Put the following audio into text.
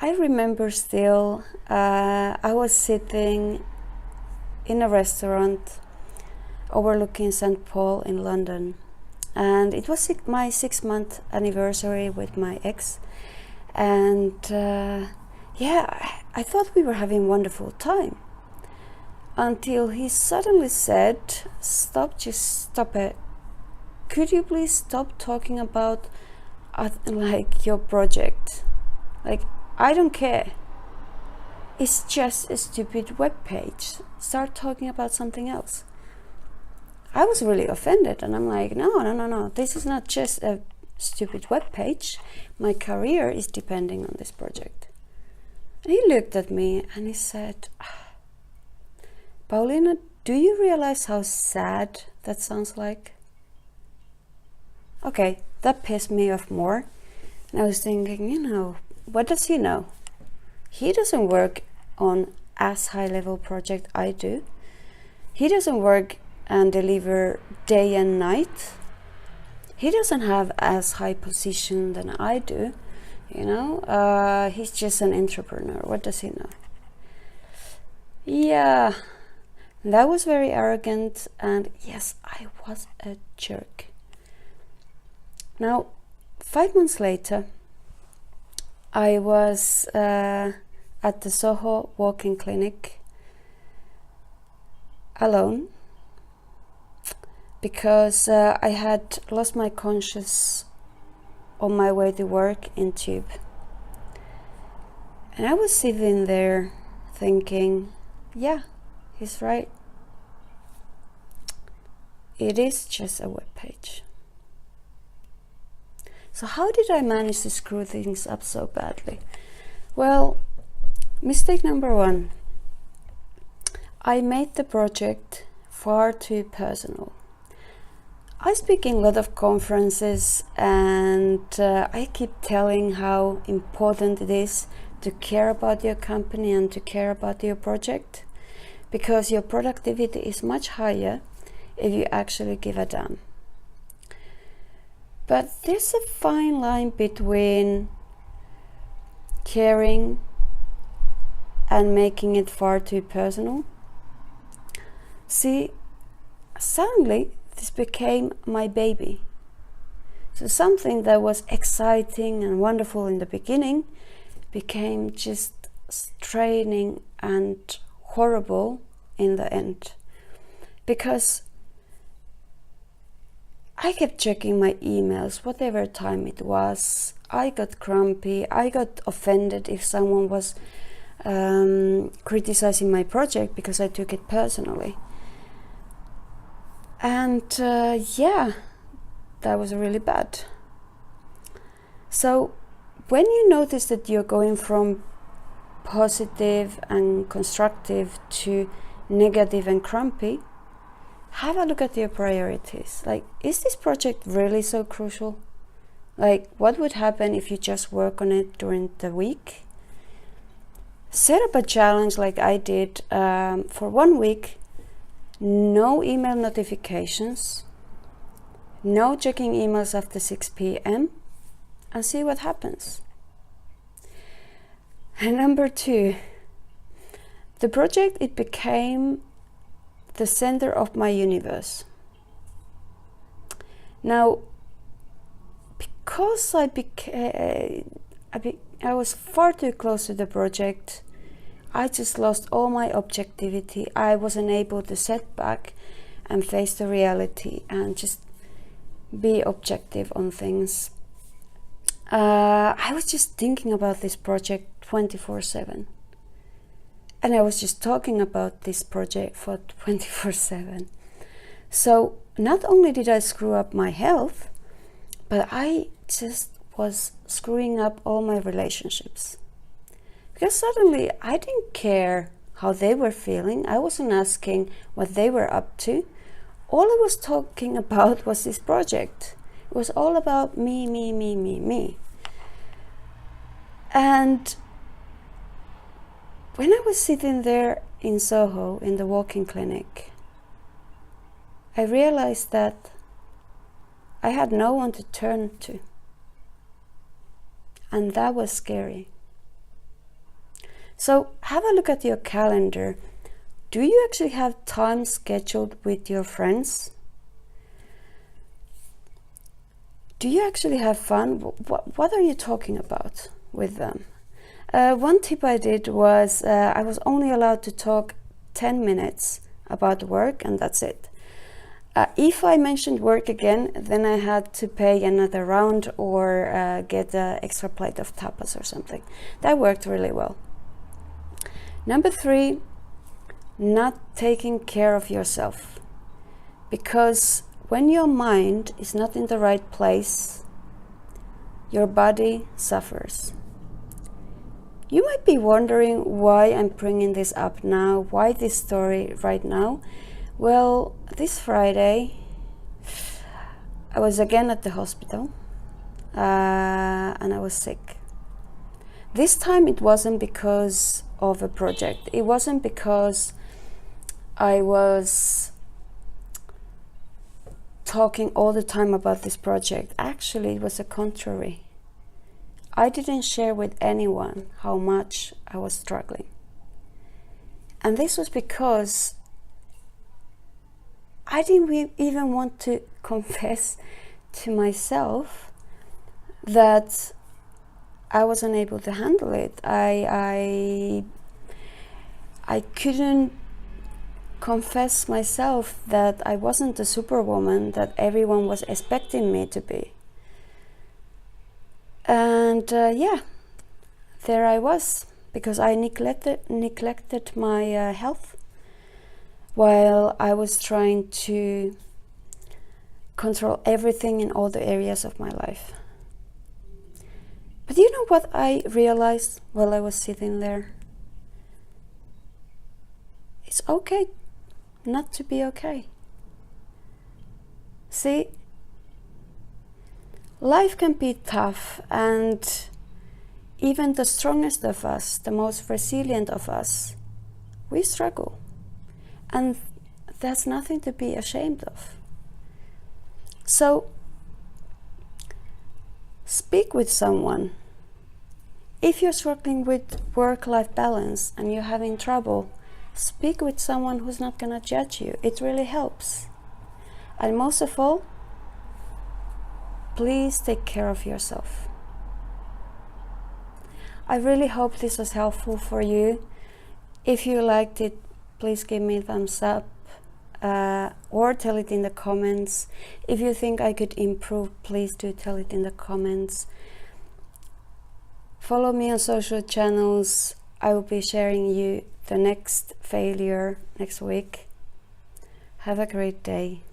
I remember still, I was sitting in a restaurant overlooking St. Paul in London, and it was my 6-month anniversary with my ex, and I thought we were having a wonderful time until he suddenly said, just stop it. Could you please stop talking about like your project? Like, I don't care. It's just a stupid web page. Start talking about something else. I was really offended, and I'm like, no. This is not just a stupid web page. My career is depending on this project. And he looked at me and he said, Pauliina, do you realize how sad that sounds like? Okay, that pissed me off more. And I was thinking, what does he know? He doesn't work on as high level project I do. He doesn't work and deliver day and night. He doesn't have as high position than I do. He's just an entrepreneur. What does he know? Yeah, that was very arrogant, and yes, I was a jerk. Now, 5 months later, I was at the Soho walk-in clinic alone because I had lost my conscious on my way to work in Tube. And I was sitting there thinking, yeah, he's right. It is just a web page. So how did I manage to screw things up so badly? Well, mistake number 1. I made the project far too personal. I speak in a lot of conferences, and I keep telling how important it is to care about your company and to care about your project, because your productivity is much higher if you actually give a damn. But there's a fine line between caring and making it far too personal. See, suddenly this became my baby. So something that was exciting and wonderful in the beginning became just straining and horrible in the end. Because I kept checking my emails, whatever time it was. I got grumpy. I got offended if someone was criticizing my project because I took it personally. And that was really bad. So when you notice that you're going from positive and constructive to negative and grumpy, have a look at your priorities. Like, is this project really so crucial? Like, what would happen if you just work on it during the week? Set up a challenge like I did for 1 week. No email notifications. No checking emails after 6 p.m. and see what happens. And number 2, the project, it became the center of my universe. Now, because I was far too close to the project, I just lost all my objectivity. I wasn't able to set back and face the reality and just be objective on things. I was just thinking about this project 24/7. And I was just talking about this project for 24/7. So not only did I screw up my health, but I just was screwing up all my relationships. Because suddenly I didn't care how they were feeling. I wasn't asking what they were up to. All I was talking about was this project. It was all about me. And when I was sitting there in Soho in the walk-in clinic, I realized that I had no one to turn to. And that was scary. So have a look at your calendar. Do you actually have time scheduled with your friends? Do you actually have fun? What are you talking about with them? One tip I did was I was only allowed to talk 10 minutes about work, and that's it. If I mentioned work again, then I had to pay another round or get an extra plate of tapas or something. That worked really well. Number 3, not taking care of yourself. Because when your mind is not in the right place, your body suffers. You might be wondering why I'm bringing this up now, why this story right now. Well, this Friday, I was again at the hospital and I was sick. This time it wasn't because of a project. It wasn't because I was talking all the time about this project. Actually, it was the contrary. I didn't share with anyone how much I was struggling. And this was because I didn't even want to confess to myself that I wasn't able to handle it. I couldn't confess myself that I wasn't the superwoman that everyone was expecting me to be. And there I was, because I neglected my health while I was trying to control everything in all the areas of my life. But you know what I realized while I was sitting there? It's okay not to be okay. See, life can be tough, and even the strongest of us, the most resilient of us, we struggle. And that's nothing to be ashamed of. So, speak with someone. If you're struggling with work-life balance and you're having trouble, speak with someone who's not gonna judge you. It really helps. And most of all, please take care of yourself. I really hope this was helpful for you. If you liked it, please give me a thumbs up or tell it in the comments. If you think I could improve, please do tell it in the comments. Follow me on social channels. I will be sharing you the next failure next week. Have a great day.